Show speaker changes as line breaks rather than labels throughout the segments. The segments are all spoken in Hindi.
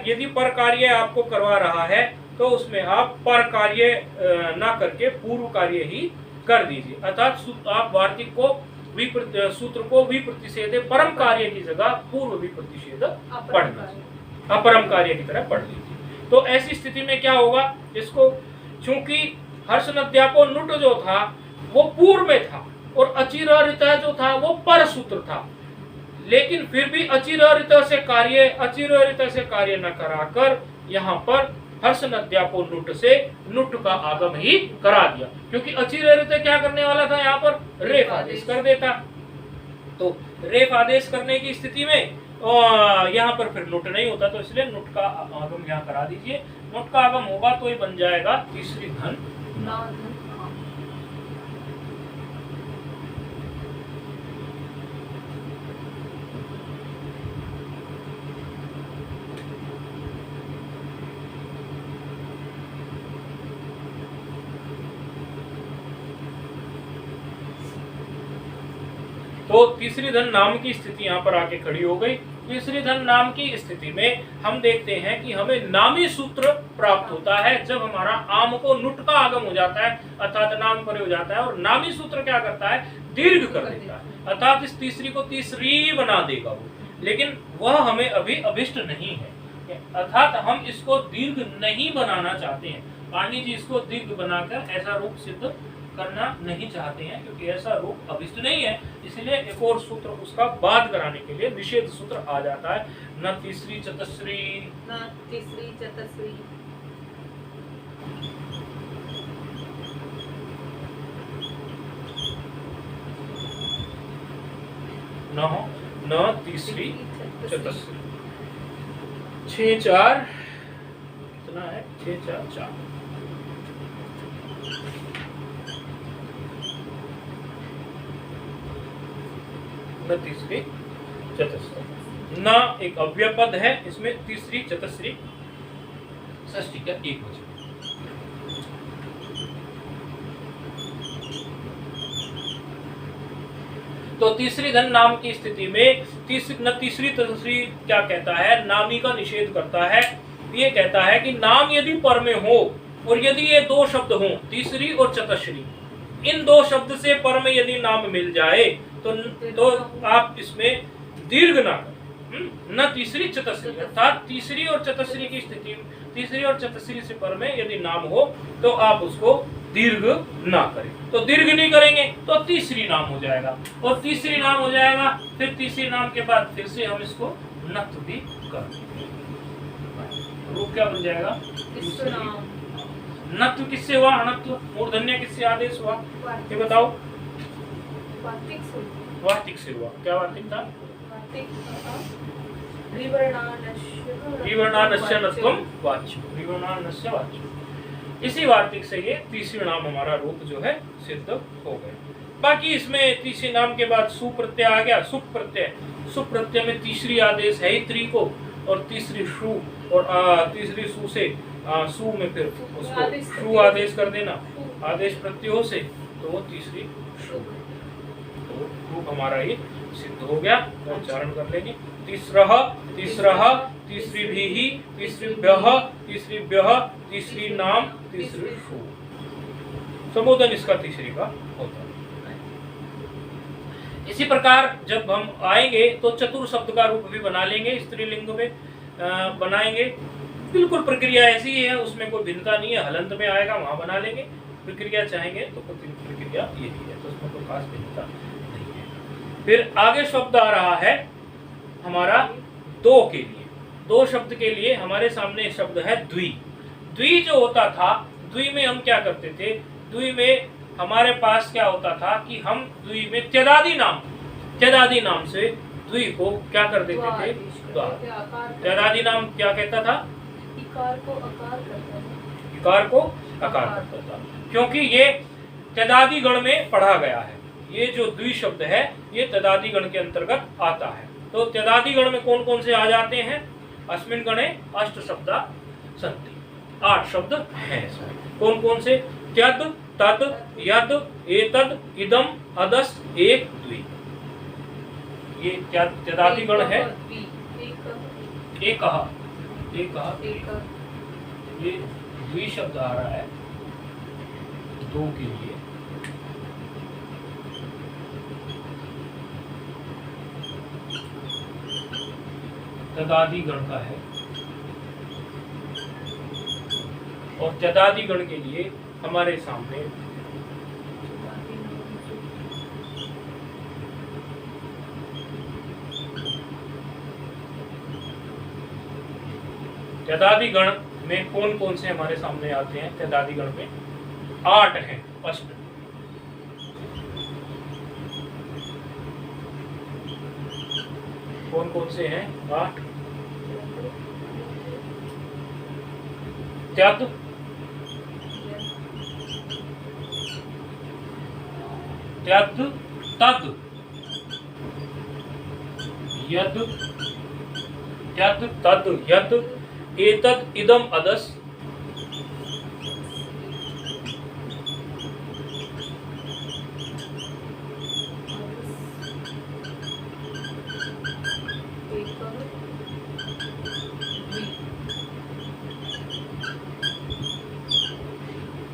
यदि पर कार्य आपको करवा रहा है तो उसमें आप पर कार्य ना करके पूर्व कार्य ही कर दीजिए। अर्थात आप वार्तिक को सूत्र को विप्रतिषेध परम कार्य की जगह पूर्व विप्रतिषेध पढ़ लीजिए, अपरम कार्य की तरह पढ़ लीजिए। तो ऐसी स्थिति में क्या होगा, इसको चूंकि हर्ष नद्यापो नुट जो था वो पूर्व में था और अचिरारित जो था वो पर सूत्र था, लेकिन फिर भी अचिरारित से कार्य न कराकर यहाँ पर हर्ष नद्यापो नुट से नुट का आगम ही करा दिया, क्योंकि अचिरारित क्या करने वाला था, यहाँ पर रेफ आदेश कर देता। तो रेफ आदेश करने की स्थिति में यहाँ पर फिर नुट नहीं होता, तो इसलिए नुट का आगम यहाँ करा दीजिए। नुट का आगम होगा तो ही बन जाएगा तीसरी धन ना। तो तीसरी धन नाम की स्थिति यहाँ पर आके खड़ी हो गई। तीसरी धन नाम की स्थिति में हम देखते हैं कि हमें नामी सूत्र प्राप्त होता है जब हमारा आम को नुट का आगम हो जाता है, अर्थात नाम पर हो जाता है, और नामी सूत्र क्या करता है, दीर्घ कर देता है, अर्थात इस तीसरी को तीसरी बना देगा वो, लेकिन वह हमें अभी अभिष्ट नहीं है, अर्थात हम इसको दीर्घ नहीं बनाना चाहते हैं। पाणिनि जी इसको दीर्घ बनाकर ऐसा रूप सिद्ध करना नहीं चाहते हैं, क्योंकि ऐसा रूप अभिष्ट नहीं है, इसलिए एक और सूत्र उसका बाध कराने के लिए निषेध सूत्र आ जाता है। न तीसरी चतस्री, न तीसरी चतस्री, न तीसरी चतस्री। 6-4 कितना है, 6-4-4। न तीसरी चतस्री, न एक अव्यय पद है, इसमें तीसरी चतस्री षष्ठी का एक वचन। तो तीसरी धन नाम की स्थिति में तीसरी चतस्री क्या कहता है, नामी का निषेध करता है। ये कहता है कि नाम यदि पर में हो और यदि ये दो शब्द हो, तीसरी और चतस्री, इन दो शब्द से पर में यदि नाम मिल जाए तो आप इसमें दीर्घ ना करें, न तीसरी चतस्री, अर्थात तीसरी और चतस्री की स्थिति, तीसरी और चतस्री से पर में यदि नाम हो तो आप उसको दीर्घ ना करें। तो दीर्घ नहीं करेंगे तो तीसरी नाम हो जाएगा, और तीसरी नाम हो जाएगा, फिर तीसरी नाम के बाद फिर से हम इसको नत्व भी कर देंगे। रूप क्या बन जाएगा, नत्व किससे हुआ, अनत्व, मूर्धन्य किससे आदेश हुआ, ये बताओ। वार्तिक से हुआ। क्या वार्तिक था, विवर्णानस्य नत्वम वाच्य, विवर्णानस्य वाच्य। इसी वार्तिक से ये तीसरी नाम हमारा रूप जो है सिद्ध हो गए। बाकी इसमें तीसरी नाम के बाद सुप्रत्यय आ गया, सुप प्रत्यय। सुप प्रत्यय में तीसरी आदेश है ही त्री को, और तीसरी शु, और तीसरी सु से सु में फिर उसको शु आदेश कर देना, आदेश प्रत्ययों से, तो वो तीसरी शु, तो रूप हमारा ये सिद्ध हो गया। उच्चारण कर लेंगे, तीसरः, तीसरः, तीसरी भी, तीसरीभ्यः, तीसरीभ्यः, तीसरी नाम, तीसरी शु। संबोधन इसका तीसरी का होता है। इसी प्रकार जब हम आएंगे तो चतुर शब्द का रूप भी बना लेंगे, स्त्रीलिंग में बनाएंगे। बिल्कुल प्रक्रिया ऐसी ही है, उसमें कोई भिन्नता नहीं है, हलंत में आएगा वहां बना लेंगे। प्रक्रिया चाहेंगे तो प्रक्रिया यही है, तो उसमें कोई खास भिन्नता नहीं है। फिर आगे शब्द आ रहा है हमारा दो के लिए, दो शब्द के लिए हमारे सामने शब्द है द्वि। द्वि जो होता था, द्वि में हम क्या करते थे, द्वि में हमारे पास क्या होता था कि हम द्वि में त्यदादि नाम से द्वि को क्या कर देते थे, त्यदादि नाम क्या कहता था, इकार को आकार करता था, क्योंकि ये त्यदादि गण में पढ़ा गया है। ये जो द्वि शब्द है ये त्यदादि गण के अंतर्गत आता है। तो त्यदादि गण में कौन कौन से आ जाते हैं, अस्मिन् गणे अष्ट शब्दा सन्ति, 8 शब्द हैं इसमें। कौन कौन से, त्यद, तद, यद, एतद, इदम, अदस, एक, द्वि। ये त्यदादि गण है। एक ये द्वि शब्द आ रहा है दो के लिए। तदादि गण का है और तदादि गण के लिए हमारे सामने तदादि गण में कौन कौन से हमारे सामने आते हैं? तदादि गण में 8 हैं। फर्स्ट कौन कौन से हैं? 8। त्यद, त्यद, तद, यद, त्यद, तद, यद, एतद, इदम, अदस,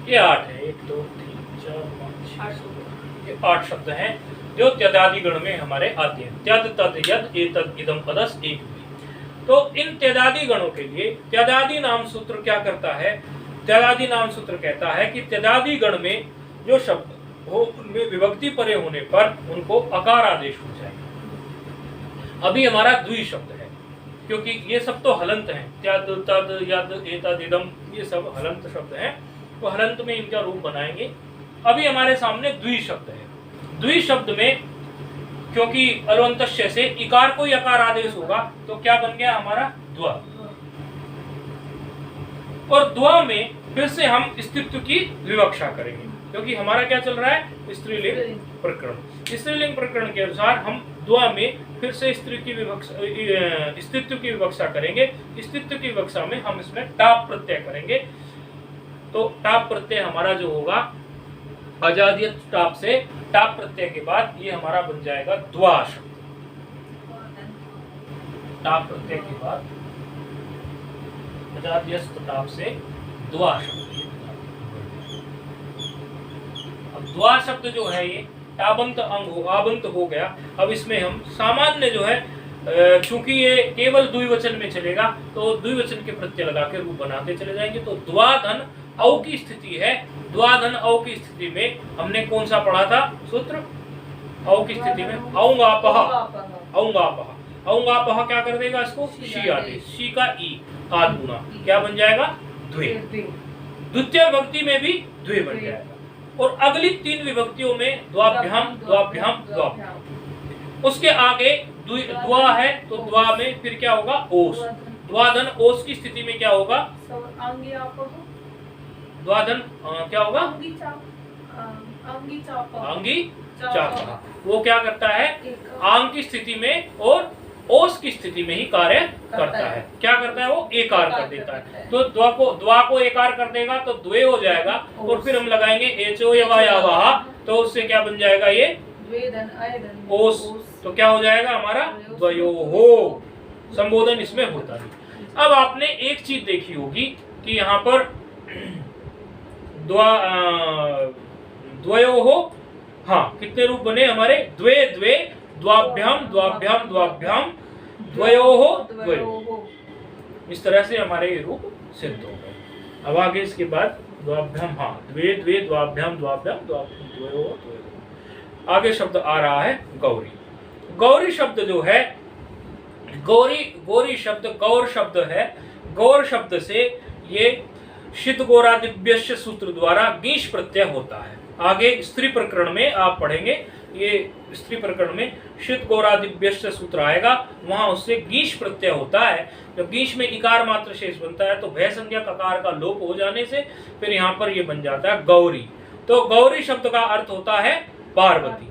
ये 8 है। 1 2 3 4 5 6 ये 8 शब्द हैं जो त्यदादि गण में हमारे आते हैं। त्यद, तद, यद, एतद, इदम, अदस, एक भी। तो इन त्यदादि गणों के लिए त्यदादि नाम सूत्र क्या करता है? त्यदादि नाम सूत्र कहता है कि त्यदादि गण में जो शब्द हो उनमें विभक्ति परे होने पर उनको अकार आदेश हो जाएगा। अभी हमारा द्वि शब्द है क्योंकि ये सब तो हलंत हैं। त्यद, तद, यद, एतद, इदम ये सब हलंत शब्द हैं, तो हलंत में इनका रूप बनाएंगे। अभी हमारे सामने द्वि शब्द है। द्वि शब्द में क्योंकि अलवंतस्य से इकार को यकार आदेश होगा तो क्या बन गया हमारा? द्वा। और द्वा में फिर से हम स्त्रीत्व की विवक्षा करेंगे क्योंकि हमारा क्या चल रहा है? स्त्रीलिंग प्रकरण। स्त्रीलिंग प्रकरण के अनुसार हम द्वा में फिर से स्त्रीत्व की विवक्षा करेंगे। स्त्रीत्व की विवक्षा में हम इसमें टाप प्रत्यय करेंगे। तो टाप प्रत्यय हमारा जो होगा अजादियत टाप से टाप प्रत्यय के बाद ये हमारा बन जाएगा द्वा शब्द। टाप प्रत्यय के बाद अजादियत टाप से द्वा शब्द। अब द्वा शब्द जो है ये टाबंत अंग आबंत हो गया। अब इसमें हम सामान्य जो है चूंकि ये केवल द्विवचन में चलेगा तो द्विवचन के प्रत्यय लगा के रूप बनाते चले जाएंगे। तो द्वाधन औ की स्थिति है। द्वाधन औ की स्थिति में हमने कौन सा पढ़ा था सूत्र? औ की स्थिति में औंगापह। औंगापह, औंगापह क्या कर देगा इसको? She Adesh. शी का ई आद गुना क्या बन जाएगा? द्वे। द्वितीय विभक्ति में भी द्वे बन जाएगा। और अगली 3 विभक्तियों में द्वाभ्याम, द्वाभ्याम, द्वाभ्याम। उसके आगे द्वा है तो द्वा में फिर क्या होगा? ओस। द्वाधन ओस की स्थिति में क्या होगा? द्वाधन क्या होगा? आंगी चापा। वो क्या करता है? आंग की स्थिति में और ओस की स्थिति में ही कार्य करता है। क्या करता है? वो एकार कर देता है। तो द्वा को एकार कर देगा तो द्वे हो जाएगा और फिर हम लगाएंगे एचो यवा तो उससे क्या बन जाएगा? ये ओस। तो क्या हो जाएगा हमारा? द्वयोहो। संबोधन इसमें होता है। अब आपने एक चीज देखी होगी कि यहाँ पर द्वयोहो, हाँ कितने रूप बने हमारे? द्वे द्वे, द्वाभ्याम, द्वाभ्याम, द्वाभ्याम, द्वयोहो, द्वयोहो। इस तरह से हमारे ये रूप सिद्ध हो गए। अब आगे इसके बाद द्वाभ्याम, हाँ द्वे द्वे, द्वाभ्याम, द्वाभ्याम, द्वयोहो, द्वयोहो। आगे शब्द आ रहा है गौरी। गौरी शब्द जो है, गौरी शब्द गौर शब्द है। गौर शब्द से ये शित गोरादिभ्यस्य सूत्र द्वारा गीश प्रत्यय होता है। आगे स्त्री प्रकरण में आप पढ़ेंगे, ये स्त्री प्रकरण में शित गोरादिभ्यस्य सूत्र आएगा, वहां उससे गीश प्रत्यय होता है। जब गीश में इकार मात्र शेष बनता है तो भय संज्ञा ककार का लोप हो जाने से फिर यहाँ पर ये बन जाता है गौरी। तो गौरी शब्द का अर्थ होता है पार्वती।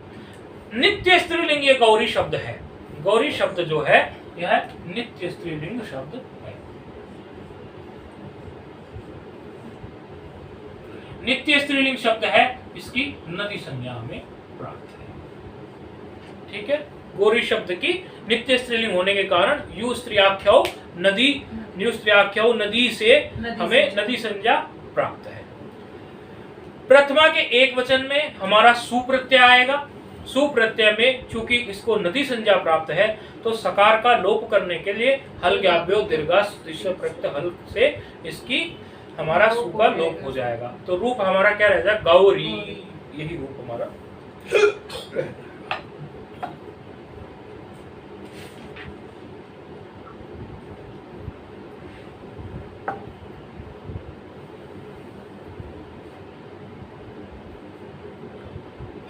नित्य स्त्रीलिंग ये गौरी शब्द है। गौरी शब्द जो है यह नित्य स्त्रीलिंग शब्द है। नित्य स्त्रीलिंग शब्द है, इसकी नदी संज्ञा हमें प्राप्त है। ठीक है, गौरी शब्द की नित्य स्त्रीलिंग होने के कारण यू स्त्रीआख्याओ नदी न्यूस्त्र्याख्यो नदी से हमें नदी संज्ञा प्राप्त है। प्रथमा के एक वचन में हमारा सुप्रत्यय आएगा। सुप्रत्यय में चूंकि इसको नदी संज्ञा प्राप्त है तो सकार का लोप करने के लिए हल ज्ञाव्यो दीर्घास प्रयुक्त हल से इसकी हमारा सु का लोप हो जाएगा। तो रूप हमारा क्या रह जाएगा? गौरी। यही रूप हमारा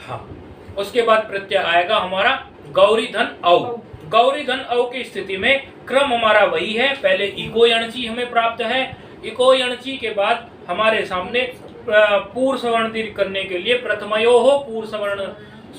हाँ। उसके बाद प्रत्यय आएगा हमारा गौरी धन औ। गौरी धन औ की स्थिति में क्रम हमारा वही है। पहले इको यणची हमें प्राप्त है। इको यणची के बाद हमारे सामने पूर्व सवर्ण दीर्घ करने के लिए प्रथमयो हो पूर्व सवर्ण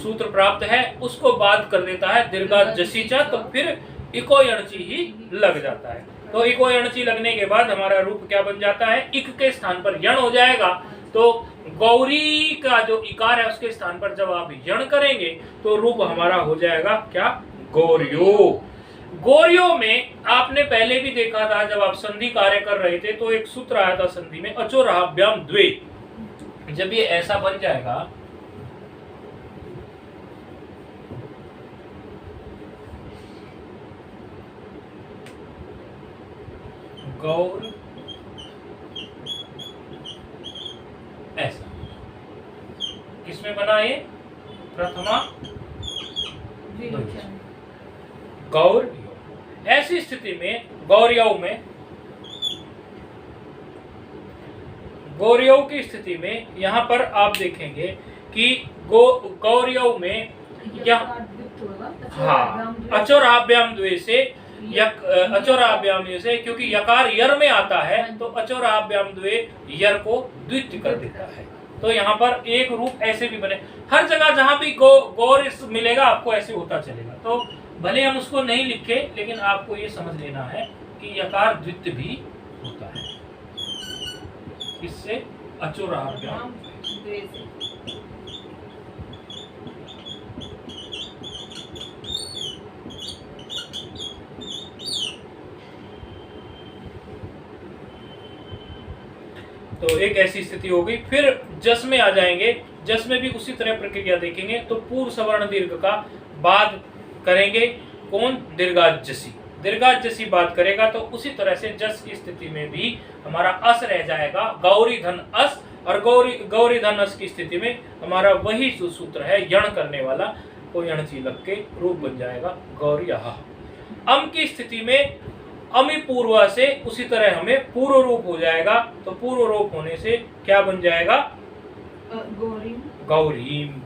सूत्र प्राप्त है। उसको बाद कर देता है दीर्घा जसीचा, तो फिर इको यणची ही लग जाता है। तो इको यणची लगने के बाद हमारा रूप क्या बन जाता है? इक के स्थान पर यण हो जाएगा। तो गौरी का जो इकार है उसके स्थान पर जब आप यण करेंगे तो रूप हमारा हो जाएगा क्या? गौरियो। गौरियो में आपने पहले भी देखा था जब आप संधि कार्य कर रहे थे तो एक सूत्र आया था संधि में, अचोराभ्याम द्वे। जब ये ऐसा बन जाएगा गौर ऐसा, किसमें बना ये? प्रथमा गौर। ऐसी स्थिति में गौरियों की स्थिति में यहाँ पर आप देखेंगे कि गौरियों में हाँ अचोराभ्याम द्वे से अचोराभ्याम से, क्योंकि यकार यर में आता है तो अचोराभ्याम द्वे यर को द्वित्व कर देता है। तो यहाँ पर एक रूप ऐसे भी बने। हर जगह जहां भी गौर मिलेगा आपको ऐसे होता चलेगा। तो भले हम उसको नहीं लिखे लेकिन आपको ये समझ लेना है कि यकार द्वित्व भी होता है। इससे अचोराभ्याम तो एक ऐसी स्थिति हो गई। फिर जस में आ जाएंगे। जस में भी उसी तरह प्रक्रिया देखेंगे। तो पूर्व सवर्ण दीर्घ का बाद करेंगे कौन? दीर्घाजसी। दीर्घाजसी बात करेगा तो उसी तरह से जस की स्थिति में भी हमारा अस रह जाएगा, गौरी धन अस। और गौरी धन अस की स्थिति में हमारा वही सूत्र है यण करने वाला, को यणची लग के रूप बन जाएगा गौरी आहा। अम की स्थिति में अमी पूर्व से उसी तरह हमें पूर्व रूप हो जाएगा। तो पूर्व रूप होने से क्या बन जाएगा? गौरीम।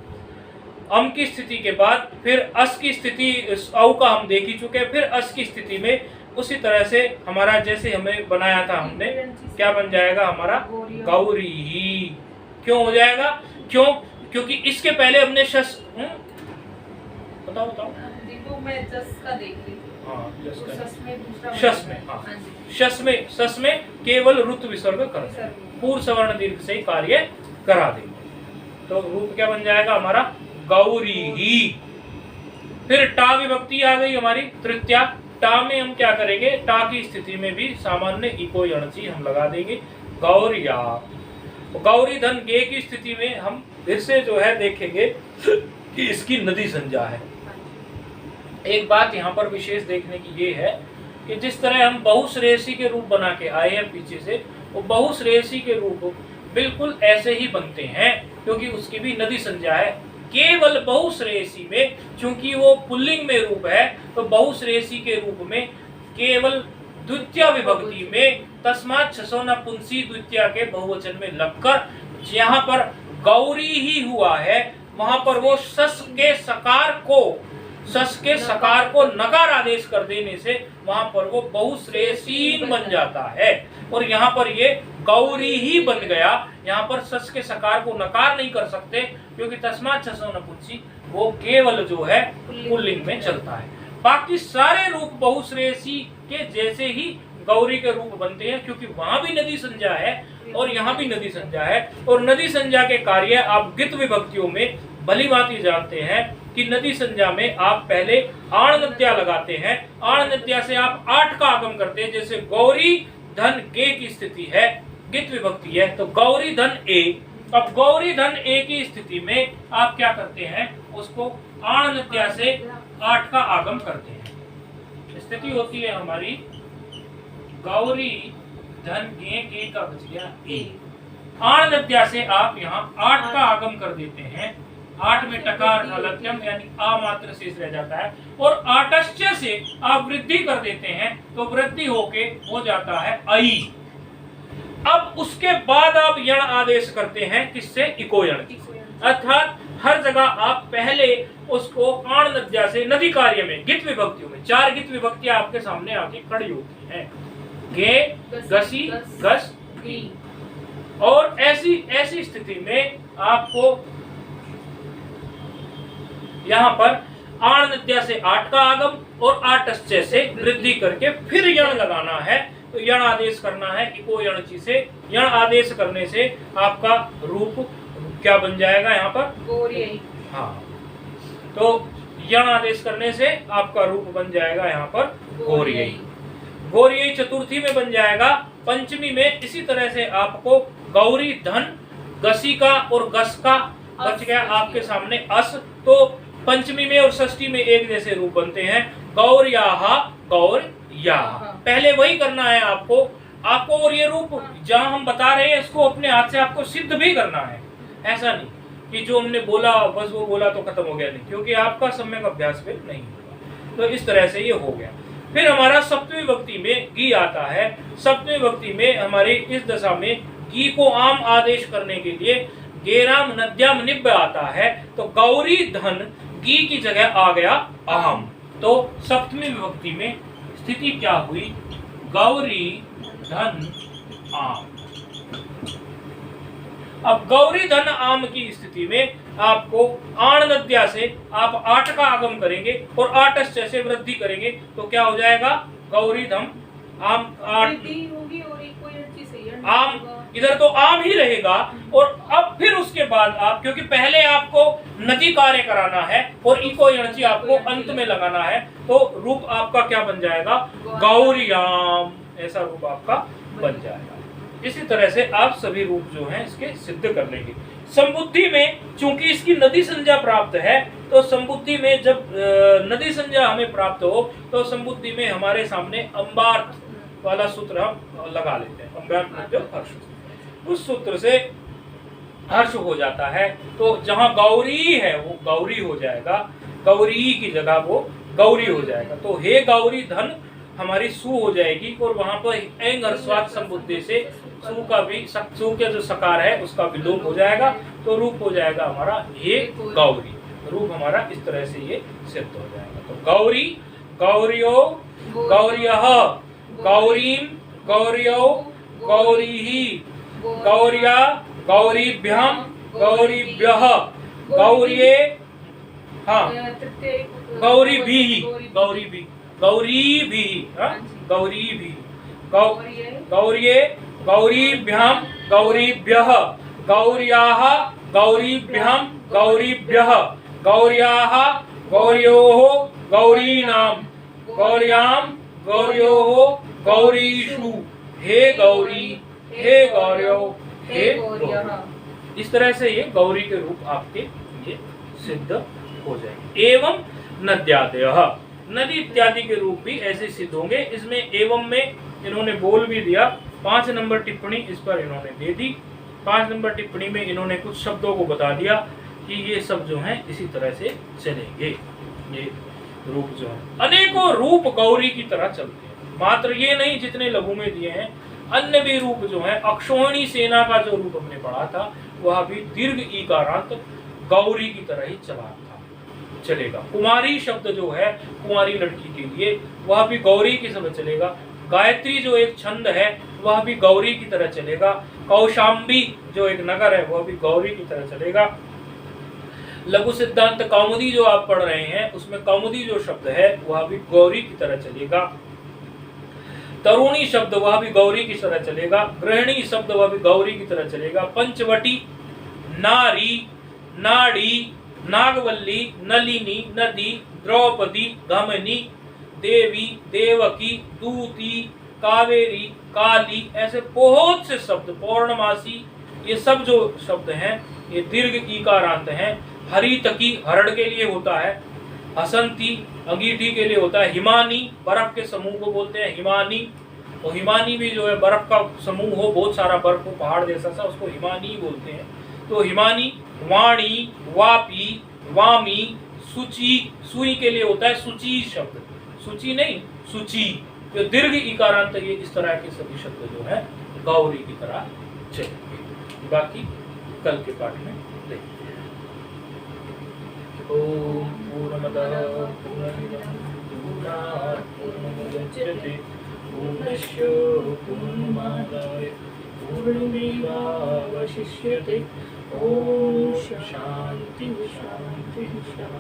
अम की स्थिति के बाद फिर अस की स्थिति, औ का हम देख ही चुके हैं। फिर अस की स्थिति में उसी तरह से हमारा जैसे हमें बनाया था हमने, क्या बन जाएगा हमारा? गौरी ही। क्यों हो जाएगा? क्यों? क्योंकि इसके पहले हमने शस बताओ
देखो मैं जस का देख रही।
हाँ,
शस
में केवल ऋतु विसर्ग कर पूर्व सवर्ण दीर्घ से कार्य करा देंगे। तो रूप क्या बन जाएगा हमारा? गौरी ही। फिर टा विभक्ति आ गई हमारी तृतीया। टा में हम क्या करेंगे? टा की स्थिति में भी सामान्य इको यणची हम लगा देंगे गौरिया। गौरी धन गे की स्थिति में हम फिर से जो है देखेंगे कि इसकी नदी संज्ञा है। एक बात यहाँ पर विशेष देखने की ये है कि जिस तरह हम बहुश्रेयसी के रूप बना के आए हैं पीछे से, वो बहुश्रेयसी के रूप बिल्कुल ऐसे ही बनते हैं क्योंकि उसकी भी नदी संज्ञा है। केवल बहुश्रेयसी में चूंकि वो पुल्लिंग में रूप है तो बहुश्रेयसी के रूप में केवल द्वितीय विभक्ति में तस्मात् छसो नपुंसी द्वितीय के बहुवचन में लगकर जहाँ पर गौरी ही हुआ है वहां पर वो सस के सकार को नकार आदेश कर देने से वहां पर वो बहुश्रेयसीन बन जाता है। और यहाँ पर ये गौरी ही बन गया। यहाँ पर सस के सकार को नकार नहीं कर सकते क्योंकि तस्मात् छसो नपुंसी वो केवल जो है पुल्लिंग में चलता है। बाकी सारे रूप बहुश्रेयसी के जैसे ही गौरी के रूप बनते हैं क्योंकि वहां भी नदी संज्ञा है और यहाँ भी नदी संज्ञा है। और नदी संज्ञा के कार्य आप गित विभक्तियों में भली भांति जानते हैं कि नदी संज्ञा में आप पहले आण नद्या लगाते हैं, आण नद्या से आप 8 का आगम करते हैं। जैसे गौरी धन गे की स्थिति है, गित विभक्ति है, तो गौरी धन ए। अब गौरी धन ए की स्थिति में आप क्या करते हैं, उसको आण नद्या से 8 का आगम करते हैं। स्थिति होती है हमारी गौरी धन गे का बच गया ए। आण नद्या से आप यहाँ 8 का आगम कर देते हैं। 8 में टकार हलत्यम यानी आ मात्र शेष रह जाता है, और आटश्च से आप वृद्धि कर देते हैं तो वृद्धि होके हो जाता है आई। अब उसके बाद आप यण आदेश करते हैं, किससे, इको यण, अर्थात हर जगह आप पहले उसको आण नद्या से नदी कार्य में गित विभक्तियों में 4 गित विभक्तियां आपके सामने आके खड़ी होती हैं, गे, गसी, गस, गी। और ऐसी स्थिति में आपको यहाँ पर आण नद्या से 8 का आगम और आटश्चय से वृद्धि करके फिर यण लगाना है। तो यण आदेश करना है इको यणची से। यण आदेश करने से आपका रूप क्या बन जाएगा यहाँ पर,
गौरी।
हाँ, तो यण आदेश करने से आपका रूप बन जाएगा यहाँ पर गौरी। गौरी चतुर्थी में बन जाएगा। पंचमी में इसी तरह से आपको गौरी धन गसी का और गस का बच गया आपके सामने अस। तो पंचमी में और षष्ठी में एक जैसे रूप बनते हैं, गौर्याः गौर्याः। पहले वही करना है आपको। और ये रूप जहाँ हम बता रहे हैं इसको अपने हाथ से आपको सिद्ध भी करना है। ऐसा नहीं कि जो हमने बोला बस वो बोला तो खत्म हो गया, नहीं, क्योंकि आपका सम्यक अभ्यास में नहीं होगा। तो इस तरह से ये हो गया। फिर हमारा सप्तमी विभक्ति में गी आता है। सप्तमी विभक्ति में हमारी इस दशा में गी को आम आदेश करने के लिए गेराम नद्याम निब्य आता है। तो गौरी धन गी की जगह आ गया आम। तो सप्तमी विभक्ति में स्थिति क्या हुई, गौरी धन आम। अब गौरी धन आम की स्थिति में आपको आण नद्या से आप 8 का आगम करेंगे और आटश्च से वृद्धि करेंगे तो क्या हो जाएगा, गौरी धम आम।
होगी और इको यणची से
आम, इधर तो आम ही रहेगा। और अब फिर उसके बाद आप, क्योंकि पहले आपको नदी कार्य कराना है और इको यणची आपको अंत में लगाना है, तो रूप आपका क्या बन जाएगा, गौरियाम। ऐसा रूप आपका बन जाएगा। इसी तरह से आप सभी रूप जो हैं इसके सिद्ध कर लेंगे। संबुद्धि में चूंकि इसकी नदी संज्ञा प्राप्त है, तो संबुद्धि में जब नदी संज्ञा हमें प्राप्त हो तो संबुद्धि में हमारे सामने अम्बार्थ वाला सूत्र हम लगा लेते हैं। अम्बार्थ जो हर्ष, उस सूत्र से हर्ष हो जाता है। तो जहां गौरी है वो गौरी हो जाएगा, गौरी की जगह वो गौरी हो जाएगा। तो हे गौरी धन हमारी सु हो जाएगी, और वहां पर एंग हर्षवाद संबुद्धि से सु का भी, सु के जो सकार है उसका विलोप हो जाएगा। तो रूप हो जाएगा हमारा हे गौरी। रूप हमारा इस तरह से ये सिद्ध हो जाएगा। तो गौरी, गौरियो, गौर्यः, गौरीम, गौर्यो, गौरीहि, गौर्या, गौरीभ्याम, गौरीभ्यः, गौर्ये, हाँ, गौरी भी, गौरी भी, गौरी भी, गौरी भी, गौर्ये, गौरीभ्याम, गौरीभ्यः, गौर्याः, गौरीभ्याम, गौरीभ्यः, गौर्याः, गौर्योः, गौरीणाम, गौर्याम, गौर्योः, गौरीषु, हे गौरी, हे गौर्यो, हे गौरी। इस तरह से ये गौरी के रूप आपके ये सिद्ध हो जाएंगे। एवं नद्यादयः, नदी इत्यादि के रूप भी ऐसे सिद्ध होंगे। इसमें एवं में इन्होंने बोल भी दिया। 5 नंबर टिप्पणी इस पर इन्होंने दे दी। 5 नंबर टिप्पणी में इन्होंने कुछ शब्दों को बता दिया कि ये सब जो हैं इसी तरह से चलेंगे। ये रूप जो है अनेकों रूप गौरी की तरह चलते हैं। मात्र ये नहीं जितने लघु में दिए हैं, अन्य भी रूप जो है, अक्षोहिणी सेना का जो रूप हमने पढ़ा था वह भी दीर्घ ईकारांत गौरी की तरह ही चलेगा। कुमारी शब्द जो है कुमारी लड़की के लिए वह भी गौरी की तरह चलेगा। गायत्री जो एक छंद है वह भी गौरी की तरह चलेगा। कौशाम्बी जो एक नगर है वह भी गौरी की तरह चलेगा। लघु सिद्धांत कौमुदी जो आप पढ़ रहे हैं उसमें कौमुदी जो शब्द है वह भी गौरी की तरह चलेगा। तरुणी शब्द वह भी गौरी की तरह चलेगा। गृहिणी शब्द वह भी गौरी की तरह चलेगा। पंचवटी, नारी, नाड़ी, नागवल्ली, नलिनी, नदी, द्रौपदी, धमनी, देवी, देवकी, दूती, कावेरी, काली, ऐसे बहुत से शब्द, पौर्णमासी, ये सब जो शब्द हैं ये दीर्घ ईकारांत हैं। हरितकी हरड़ के लिए होता है, हसंती अंगीठी के लिए होता है, हिमानी बर्फ के समूह को बोलते हैं हिमानी, तो हिमानी भी जो है बर्फ का समूह हो, बहुत सारा बर्फ हो पहाड़ जैसा सा, उसको हिमानी बोलते हैं। तो हिमानी, वाणी, वापी, वामी, सुचि, सुई के लिए होता है सुचि शब्द, सुचि नहीं सुचि, जो दीर्घ इकारांत, ये इस तरह के सभी शब्द जो है गौरी की तरह चलेंगे। बाकी कल के पाठ में देखेंगे। ओम पूर्णमदः पूर्णमिदं पूर्णात् पूर्णमुदच्यते पूर्णस्य पूर्णमादाय पूर्णमेवावशिष्यते। ओम शांति शांति शांति।